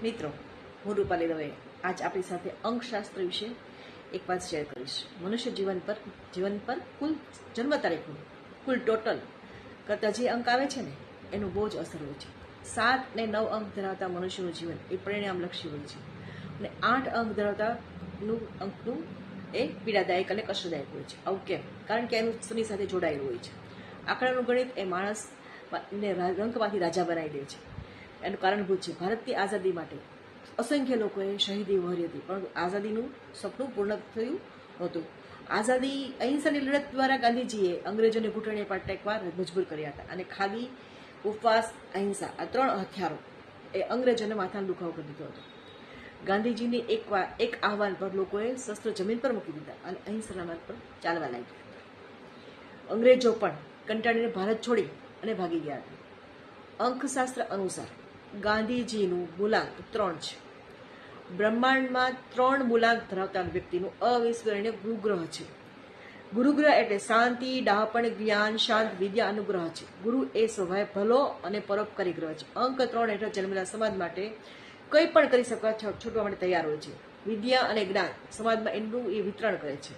મિત્રો, હું રૂપાલી દવે આજ આપણી સાથે અંકશાસ્ત્ર વિશે એક વાત શેર કરીશ. મનુષ્ય જીવન પર કુલ જન્મ તારીખનું કુલ ટોટલ કરતાં જે અંક આવે છે ને એનું બહુ જ અસર હોય છે. 7 અને 9 અંક ધરાવતા મનુષ્યનું જીવન એ પરિણામલક્ષી હોય છે અને 8 અંક ધરાવતા અંકનું એ પીડાદાયક અને કષ્ટદાયક હોય છે. આવું કેમ? કારણ કે એનું શનિ સાથે જોડાયેલું હોય છે. આંકડાનું ગણિત એ માણસને રંકમાંથી રાજા બનાવી દે છે. એનું કારણભૂત છે ભારતની આઝાદી માટે અસંખ્ય લોકોએ શહીદી વહોરી હતી, પરંતુ આઝાદીનું સપનું પૂર્ણ થયું નહોતું. આઝાદી અહિંસાની લડત દ્વારા ગાંધીજીએ અંગ્રેજોને ઘૂંટણે પર ટેકવા મજબૂર કર્યા હતા અને ખાદી, ઉપવાસ, અહિંસા આ 3 હથિયારો એ અંગ્રેજોને માથાનો દુખાવો કરી દીધો હતો. ગાંધીજીની એક આહવાન પર લોકોએ શસ્ત્ર જમીન પર મૂકી દીધા અને અહિંસાના માર્ગ પર ચાલવા લાગ્યા હતા. અંગ્રેજો પણ કંટાળીને ભારત છોડી અને ભાગી ગયા હતા. અંકશાસ્ત્ર અનુસાર ગાંધીજીનું મૂલાંક 3 છે. બ્રહ્માંડમાં 3 મૂલાંક ધરાવતા વ્યક્તિનું અવિસ્મરણીય ગુરુગ્રહ છે. ગુરુગ્રહ એટલે શાંતિ, ડાહપણ, જ્ઞાન, શાંત, વિદ્યા, અનુગ્રહ છે. ગુરુ એ સ્વભાવે ભલો અને પરોપકારી ગ્રહ છે. અંક 3 હેઠળ જન્મેલા સમાજ માટે કંઈ પણ કરી શકવા છૂટવા માટે તૈયાર હોય છે. વિદ્યા અને જ્ઞાન સમાજમાં એનું એ વિતરણ કરે છે.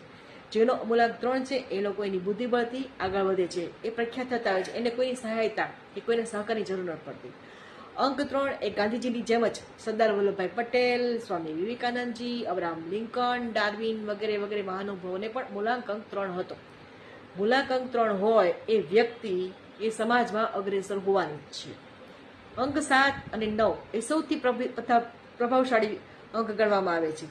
જેનો મૂલાંક 3 છે એ લોકો એની બુદ્ધિબળથી આગળ વધે છે, એ પ્રખ્યાત થતા હોય છે, એને કોઈની સહાયતા કે કોઈને સહકારની જરૂર નથી પડતી. અંક 3 એ ગાંધીજીની જેમ જ સરદાર વલ્લભભાઈ પટેલ, સ્વામી વિવેકાનંદજી, અબ્રાહમ લિંકન, ડાર્વિન વગેરે વગેરે મહાનુભાવોને પણ મૂલાંક અંક 3 હતો. મૂલાંક અંક 3 હોય એ વ્યક્તિ એ સમાજમાં અગ્રેસર હોવાની છે. અંક 7 અને 9 એ સૌથી પ્રભાવશાળી અંક ગણવામાં આવે છે.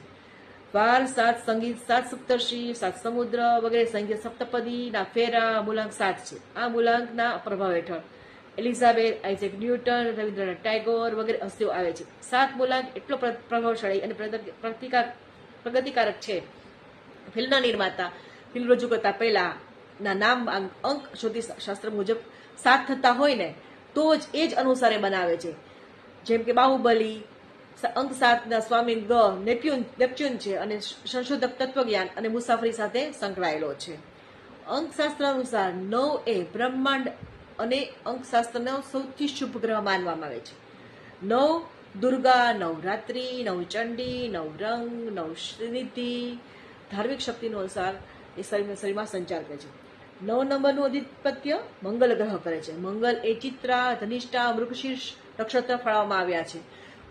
12, 7 સંગીત, 7 સપ્તર્ષિ, 7 સમુદ્ર વગેરે સંગીત સપ્તપદીના ફેરા મૂલાંક 7 છે. આ મૂલાંકના પ્રભાવ હેઠળ Elizabeth, Isaac newton, Rabindranath Tagore વગેરે હસ્તીઓ આવે છે. 7 મૂલાંક એટલો પ્રભાવશાળી અને પ્રગતિકારક છે. ફિલ્મના નિર્માતા ફિલ્મ રજૂ કરતા પહેલાના નામ અંક જ્યોતિષશાસ્ત્ર મુજબ 7 થતા હોય ને તો જ એ જ અનુસારે બનાવે છે. જેમ કે બાહુબલી અંક 7ના સ્વામી નેપ્ચ્યુન છે અને સંશોધક તત્વજ્ઞાન અને મુસાફરી સાથે સંકળાયેલો છે. અંકશાસ્ત્ર અનુસાર 9 એ બ્રહ્માંડ અને અંકશાસ્ત્રનો સૌથી શુભ ગ્રહ માનવામાં આવે છે. 9 દુર્ગા, 9 રાત્રિ, 9 ચંડી, 9 રંગ, 9 શ્રીનિધિ ધાર્મિક શક્તિનો અનુસાર એ શરીરમાં સંચાર કરે છે. 9 નંબરનું અધિપત્ય મંગલ ગ્રહ કરે છે. મંગલ એ ચિત્રા, ધનિષ્ઠા, મૃગશીર્ષ નક્ષત્ર ફાળવવામાં આવ્યા છે.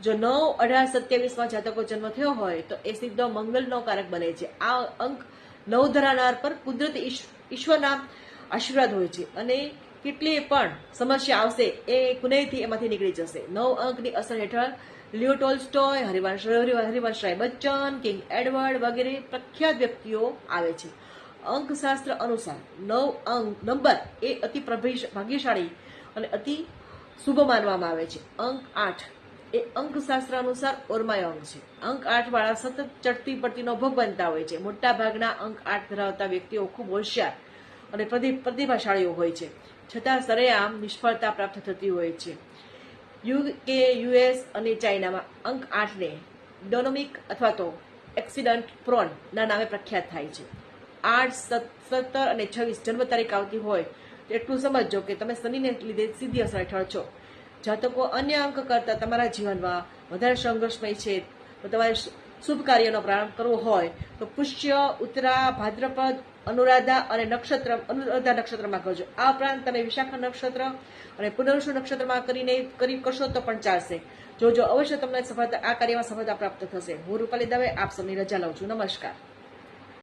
જો 9, 18, 27માં જાતકો જન્મ થયો હોય તો એ સીધો મંગલનો કારક બને છે. આ અંક 9 ધરાવનાર પર કુદરતી ઈશ્વરના આશીર્વાદ હોય છે અને કેટલી પણ સમસ્યા આવશે એ કુનેહથી એમાંથી નીકળી જશે. 9 અંકની અસર હેઠળ લિયો Tolstoy, Harivansh Rai Bachchan, king Edward વગેરે પ્રખ્યાત વ્યક્તિઓ આવે છે. અંકશાસ્ત્ર અનુસાર 9 નંબર એ અતિ ભાગ્યશાળી અને અતિ શુભ માનવામાં આવે છે. અંક 8 એ અંકશાસ્ત્ર અનુસાર ઓરમાય અંક છે. અંક 8 વાળા સતત ચડતી પડતીનો ભોગ બનતા હોય છે. મોટા ભાગના અંક 8 ધરાવતા વ્યક્તિઓ ખૂબ હોશિયાર અને પ્રતિભાશાળીઓ હોય છે, છતાં સરેઆમ નિષ્ફળતા પ્રાપ્ત થતી હોય છે. UK, US અને ચાઇનામાં અંક 8ને ડોનોમિક અથવા તો એક્સિડન્ટ પ્રોન ના નામે પ્રખ્યાત થાય છે. 8, 17 અને 26 જન્મ તારીખ આવતી હોય તો એટલું સમજો કે તમે શનિને લીધે સીધી અસર હેઠળ છો. જાતકો અન્ય અંક કરતાં તમારા જીવનમાં વધારે સંઘર્ષમય છે તો તમારે શુભ કાર્યનો પ્રારંભ કરવો હોય તો પુષ્ય, ઉત્તરા, ભાદ્રપદ, અનુરાધા નક્ષત્રમાં કરજો. આ ઉપરાંત તમે વિશાખા નક્ષત્ર અને પુનર્વસુ નક્ષત્રમાં કરશો તો પણ ચાલશે. જોજો, અવશ્ય તમને આ કાર્યમાં સફળતા પ્રાપ્ત થશે. હું રૂપાલી દવે આપ સૌની રજા લઉં છું. નમસ્કાર.